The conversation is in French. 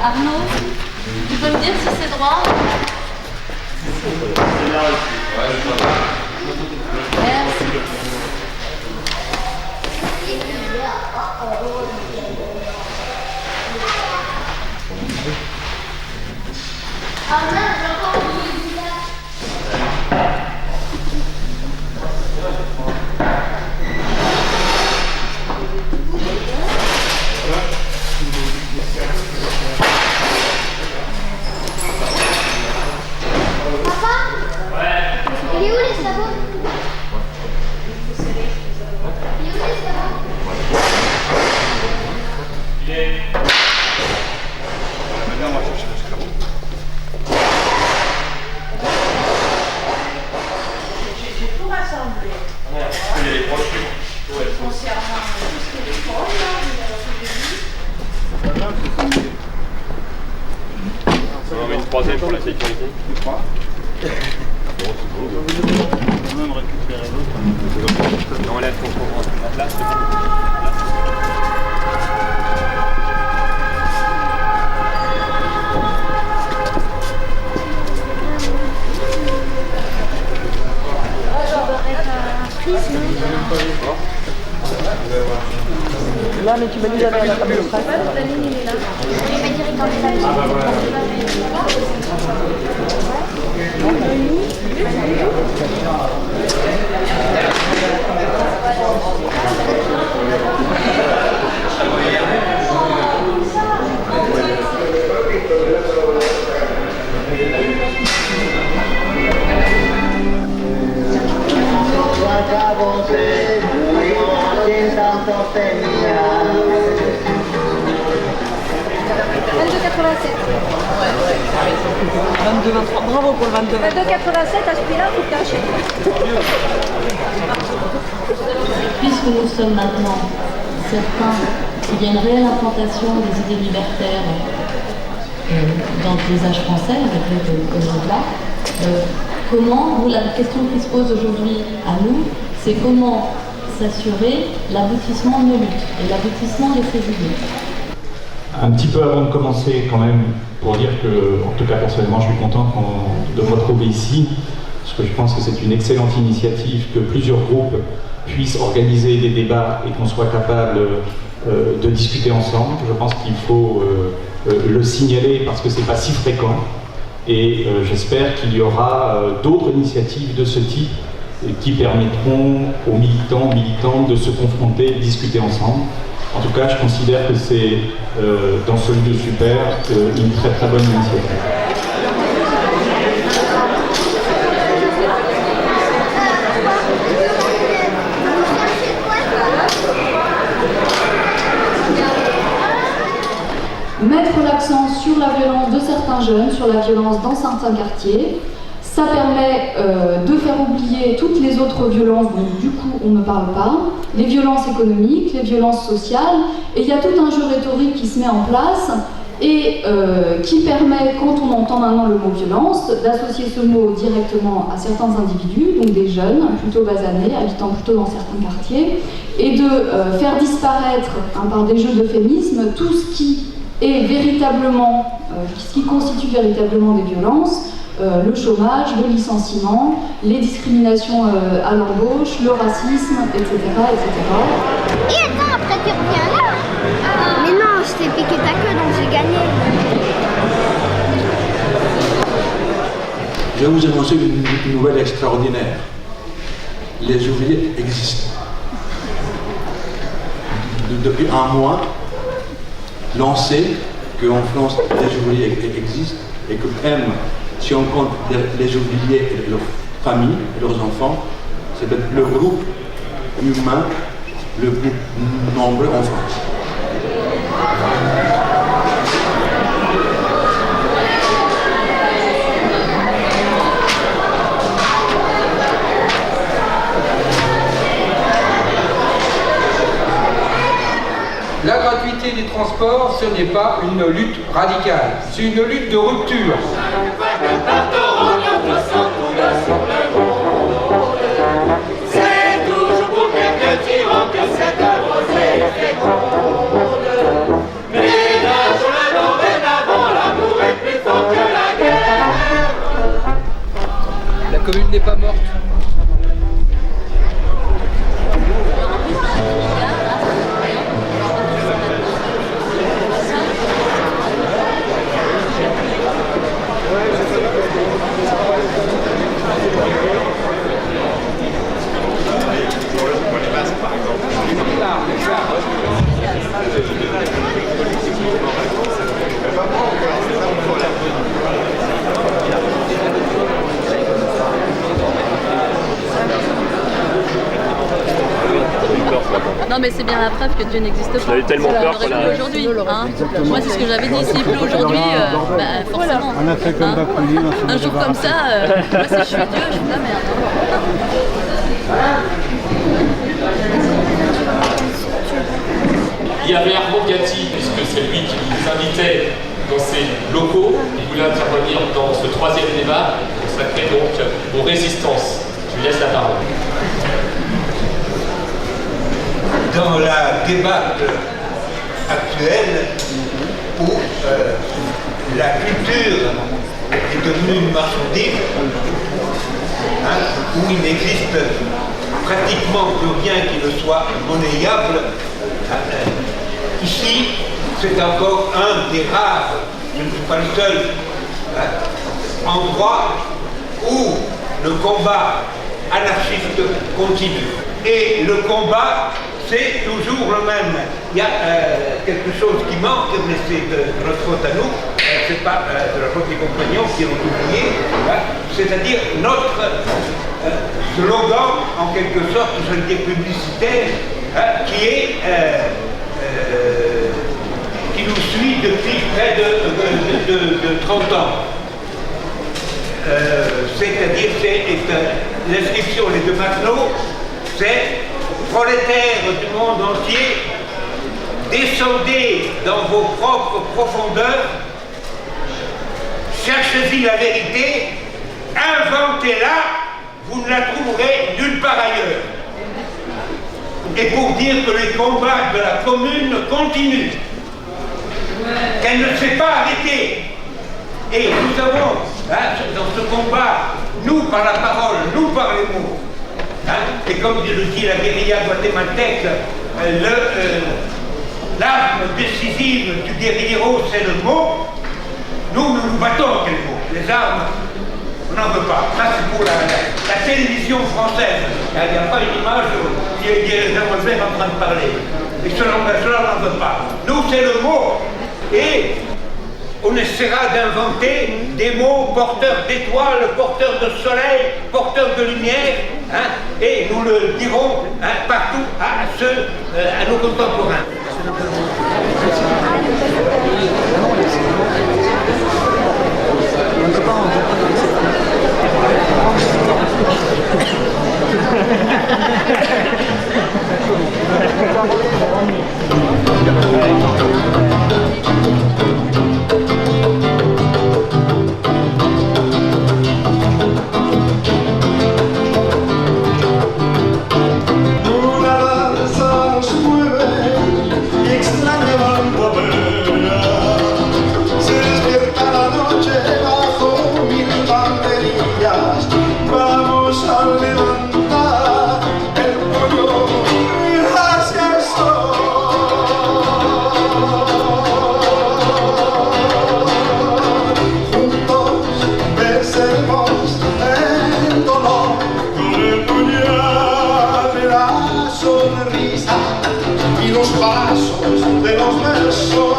Arnaud, tu peux me dire si c'est droit? Merci. On va mettre 3 pour la sécurité. Tu crois? On va même récupérer l'autre. On enlève pour la place. Là, mais tu vas nous aller à la table de presse. La ligne, il est là. Je vais dire quand il Bravo pour le 22. 22,87 à ce prix-là, faut que tu achètes. Puisque nous sommes maintenant certains qu'il y a une réelle implantation des idées libertaires dans le paysage français, avec le là, comment, la question qui se pose aujourd'hui à nous, c'est comment s'assurer l'aboutissement de nos luttes et l'aboutissement de ces idées. Un petit peu avant de commencer quand même, pour dire que, en tout cas personnellement, je suis content de me retrouver ici, parce que je pense que c'est une excellente initiative que plusieurs groupes puissent organiser des débats et qu'on soit capable de discuter ensemble. Je pense qu'il faut le signaler parce que c'est pas si fréquent, et j'espère qu'il y aura d'autres initiatives de ce type qui permettront aux militants, militantes de se confronter, de discuter ensemble. En tout cas, je considère que c'est, dans ce lieu super, une très très bonne initiative. Mettre l'accent sur la violence de certains jeunes, sur la violence dans certains quartiers, ça permet de faire oublier toutes les autres violences dont du coup on ne parle pas, les violences économiques, les violences sociales, et il y a tout un jeu rhétorique qui se met en place et qui permet, quand on entend maintenant le mot violence, d'associer ce mot directement à certains individus, donc des jeunes, plutôt basanés, habitant plutôt dans certains quartiers, et de faire disparaître, par des jeux d'euphémisme, tout ce qui est véritablement, ce qui constitue véritablement des violences, le chômage, le licenciement, les discriminations à l'embauche, le racisme, etc. etc. Et attends, après tu reviens là. Mais non, je t'ai piqué ta queue, donc j'ai gagné. Je vais vous annoncer une nouvelle extraordinaire. Les ouvriers existent. Depuis un mois, lancé qu'en France, les ouvriers existent et que même si on compte les ouvriers et leurs familles, et leurs enfants, C'est le groupe humain le plus nombreux en France. La gratuité des transports, ce n'est pas une lutte radicale, c'est une lutte de rupture. C'est toujours pour quelques tyrans que cette rosée féconde. Mais nage dorénavant, l'amour est plus fort que la guerre. La commune n'est pas morte. Non mais c'est bien la preuve que Dieu n'existe pas. J'avais tellement peur qu'on a... aujourd'hui. Hein. Moi c'est ce que j'avais dit, s'il pleut aujourd'hui, forcément. On a fait comme Bakouli, un jour comme ça, moi si je suis Dieu, je fous la merde. Il y avait Armand Gatti, puisque c'est lui qui nous invitait dans ses locaux. Il voulait intervenir dans ce troisième débat, consacré donc aux résistances. Je lui laisse la parole. Dans la débâcle actuelle où la culture est devenue une marchandise, où il n'existe pratiquement plus rien qui ne soit monnayable, ici c'est encore un des rares, je ne suis pas le seul, endroit où le combat anarchiste continue. Et le combat, c'est toujours le même. Il y a quelque chose qui manque, mais c'est de notre faute à nous, c'est pas de la faute des compagnons qui ont oublié, c'est-à-dire notre slogan, en quelque sorte, je le dis publicitaire, qui nous suit depuis près de 30 ans. C'est-à-dire, l'inscription de Matelot, c'est prolétaires du monde entier, descendez dans vos propres profondeurs, cherchez-y la vérité, inventez-la, vous ne la trouverez nulle part ailleurs. Et pour dire que les combats de la commune continuent, qu'elle ne s'est pas arrêtée. Et nous avons, dans ce combat, nous par la parole, nous par les mots, et comme le dit la guérilla guatémaltèque, l'arme décisive du guérillero, c'est le mot. Nous nous battons quel mot. Les armes, on n'en veut pas. Ça, c'est pour la télévision française. Il n'y a pas une image qui est des demoiselles en train de parler. Et cela, on n'en veut pas. Nous, c'est le mot. Et on essaiera d'inventer des mots porteurs d'étoiles, porteurs de soleil, porteurs de lumière, et nous le dirons partout à nos contemporains. Pasos de los versos